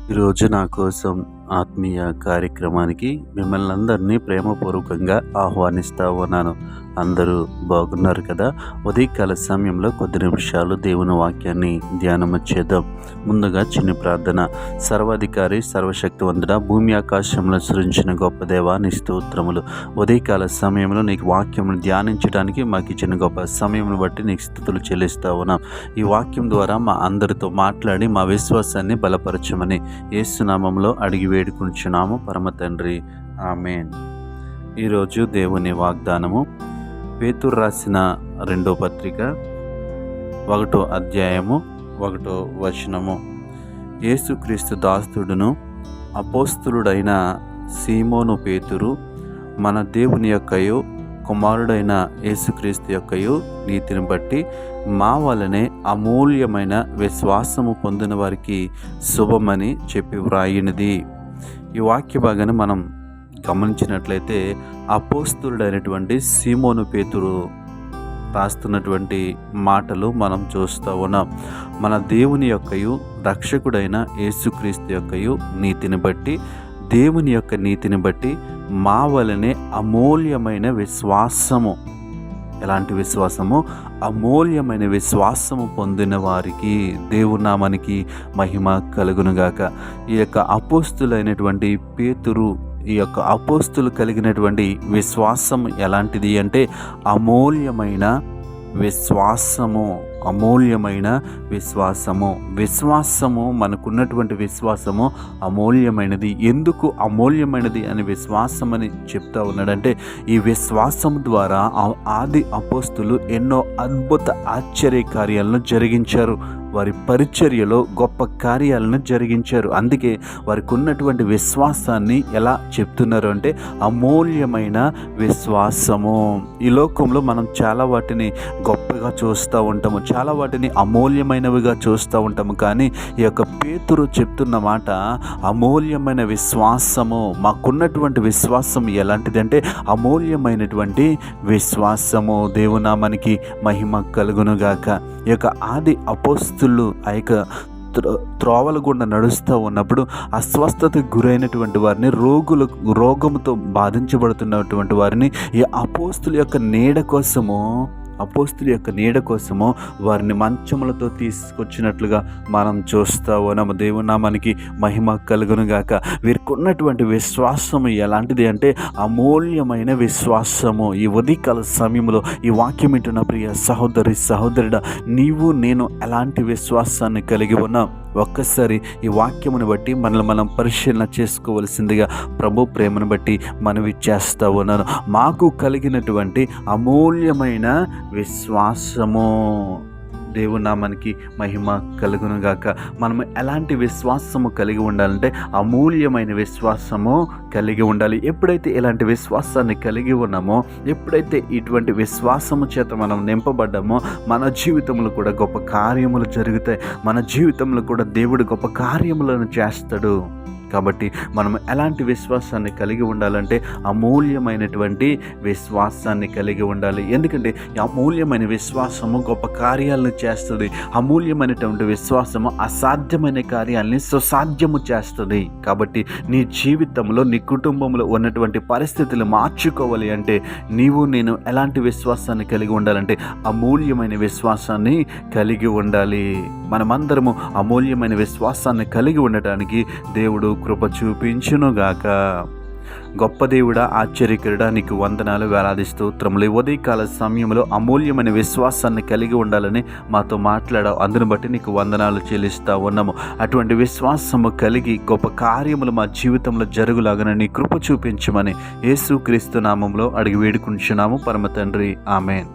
ఈరోజు నా కోసం ఆత్మీయ కార్యక్రమానికి మిమ్మల్ని అందరినీ ప్రేమపూర్వకంగా ఆహ్వానిస్తూ ఉన్నాను. అందరూ బాగున్నారు కదా? ఉదయకాల సమయంలో కొద్ది నిమిషాలు దేవుని వాక్యాన్ని ధ్యానం చేద్దాం. ముందుగా చిన్న ప్రార్థన. సర్వాధికారి సర్వశక్తివంతుడా, భూమి ఆకాశంలో సృజించిన గొప్ప దేవా నీ స్తోత్రములు. ఉదయకాల సమయంలో నీకు వాక్యమును ధ్యానించడానికి మాకు ఇచ్చిన గొప్ప సమయమును బట్టి నీకు స్తుతులు చెల్లిస్తూ ఉన్నాం. ఈ వాక్యం ద్వారా మా అందరితో మాట్లాడి మా విశ్వాసాన్ని బలపరచమని యేసు నామములో అడిగి వేడుకుంటున్నాము పరమ తండ్రి, ఆమేన్. ఈరోజు దేవుని వాగ్దానము పేతురు రాసిన 2వ పత్రిక 1వ అధ్యాయము 1వ వచనము. యేసుక్రీస్తు దాసుడును అపోస్తలుడైన సీమోను పేతురు, మన దేవుని యొక్కయు కుమారుడైన యేసుక్రీస్తు యొక్కయు నీతిని బట్టి మా వలనే అమూల్యమైన విశ్వాసము పొందిన వారికి శుభమని చెప్పి వ్రాయినది. ఈ వాక్య భాగాన్ని మనం గమనించినట్లయితే అపోస్తలుడైనటువంటి సీమోను పేతురు రాస్తున్నటువంటి మాటలు మనం చూస్తూ ఉన్నాం. మన దేవుని యొక్కయు రక్షకుడైన యేసుక్రీస్తు యొక్కయు నీతిని బట్టి, దేవుని యొక్క నీతిని బట్టి మా వలనే అమూల్యమైన విశ్వాసము, ఎలాంటి విశ్వాసము? అమూల్యమైన విశ్వాసము పొందిన వారికి దేవుని నామానికి మహిమ కలుగునుగాక. ఈ యొక్క అపోస్తులైనటువంటి పేతురు, ఈ యొక్క అపోస్తులు కలిగినటువంటి విశ్వాసం ఎలాంటిది అంటే అమూల్యమైన విశ్వాసము. అమూల్యమైన విశ్వాసము. విశ్వాసము, మనకున్నటువంటి విశ్వాసము అమూల్యమైనది. ఎందుకు అమూల్యమైనది అని విశ్వాసం అని చెప్తా ఉన్నాడంటే, ఈ విశ్వాసం ద్వారా ఆది అపోస్తులు ఎన్నో అద్భుత ఆశ్చర్య కార్యాలను జరిగించారు. వారి పరిచర్యలో గొప్ప కార్యాలను జరిగించారు. అందుకే వారికి ఉన్నటువంటి విశ్వాసాన్ని ఎలా చెప్తున్నారు అంటే అమూల్యమైన విశ్వాసము. ఈ లోకంలో మనం చాలా వాటిని గొప్పగా చూస్తూ ఉంటాము, చాలా వాటిని అమూల్యమైనవిగా చూస్తూ ఉంటాము. కానీ ఈ యొక్క పేతురు చెప్తున్న మాట అమూల్యమైన విశ్వాసము. మాకున్నటువంటి విశ్వాసం ఎలాంటిదంటే అమూల్యమైనటువంటి విశ్వాసము. దేవునామానికి మహిమ కలుగునుగాక. ఈ యొక్క ఆది అపోస్తులు ఆ యొక్క త్రోవల గుండా నడుస్తూ ఉన్నప్పుడు అస్వస్థతకు గురైనటువంటి వారిని, రోగముతో బాధించబడుతున్నటువంటి వారిని ఈ అపోస్తుల యొక్క నీడ కోసము వారిని మంచములతో తీసుకొచ్చినట్లుగా మనం చూస్తూ ఉన్నాము. దేవుని నామానికి మహిమ కలుగునుగాక. వీరికి ఉన్నటువంటి విశ్వాసము ఎలాంటిది అంటే అమూల్యమైన విశ్వాసము. ఈ ఉదయకాల సమయంలో ఈ వాక్యం వింటున్న ప్రియ సహోదరి సహోదరుడా, నీవు నేను ఎలాంటి విశ్వాసాన్ని కలిగి ఉన్నాం? ఒక్కసారి ఈ వాక్యమును బట్టి మనల్ని మనం పరిశీలన చేసుకోవలసిందిగా ప్రభు ప్రేమను బట్టి మనవి చేస్తూ ఉన్నాను. మాకు కలిగినటువంటి అమూల్యమైన విశ్వాసము. దేవుని నామానికి మహిమ కలుగునుగాక. మనం ఎలాంటి విశ్వాసము కలిగి ఉండాలంటే అమూల్యమైన విశ్వాసము కలిగి ఉండాలి. ఎప్పుడైతే ఇలాంటి విశ్వాసాన్ని కలిగి ఉన్నామో, ఎప్పుడైతే ఇటువంటి విశ్వాసము చేత మనం నింపబడ్డామో, మన జీవితంలో కూడా గొప్ప కార్యములు జరుగుతాయి. మన జీవితంలో కూడా దేవుడు గొప్ప కార్యములను చేస్తాడు. కాబట్టి మనం ఎలాంటి విశ్వాసాన్ని కలిగి ఉండాలంటే అమూల్యమైనటువంటి విశ్వాసాన్ని కలిగి ఉండాలి. ఎందుకంటే ఈ అమూల్యమైన విశ్వాసము గొప్ప కార్యాలను చేస్తుంది. అమూల్యమైనటువంటి విశ్వాసము అసాధ్యమైన కార్యాలని సుసాధ్యము చేస్తుంది. కాబట్టి నీ జీవితంలో, నీ కుటుంబంలో ఉన్నటువంటి పరిస్థితులు మార్చుకోవాలి అంటే నీవు నేను ఎలాంటి విశ్వాసాన్ని కలిగి ఉండాలంటే అమూల్యమైన విశ్వాసాన్ని కలిగి ఉండాలి. మనమందరము అమూల్యమైన విశ్వాసాన్ని కలిగి ఉండటానికి దేవుడు కృప చూపించునుగాక. గొప్ప దేవుడా, ఆశ్చర్యకరుడా, నీకు వందనాలు, వేలాది స్తోత్రములు. ఉదయకాల సమయంలో అమూల్యమైన విశ్వాసాన్ని కలిగి ఉండాలని మాతో మాట్లాడావు. అందును బట్టి నీకు వందనాలు చెల్లిస్తూ ఉన్నాము. అటువంటి విశ్వాసము కలిగి గొప్ప కార్యములు మా జీవితంలో జరుగులాగానే నీ కృప చూపించమని యేసుక్రీస్తు నామములో అడిగి వేడుకుంటున్నాము పరమ తండ్రి, ఆమేన్.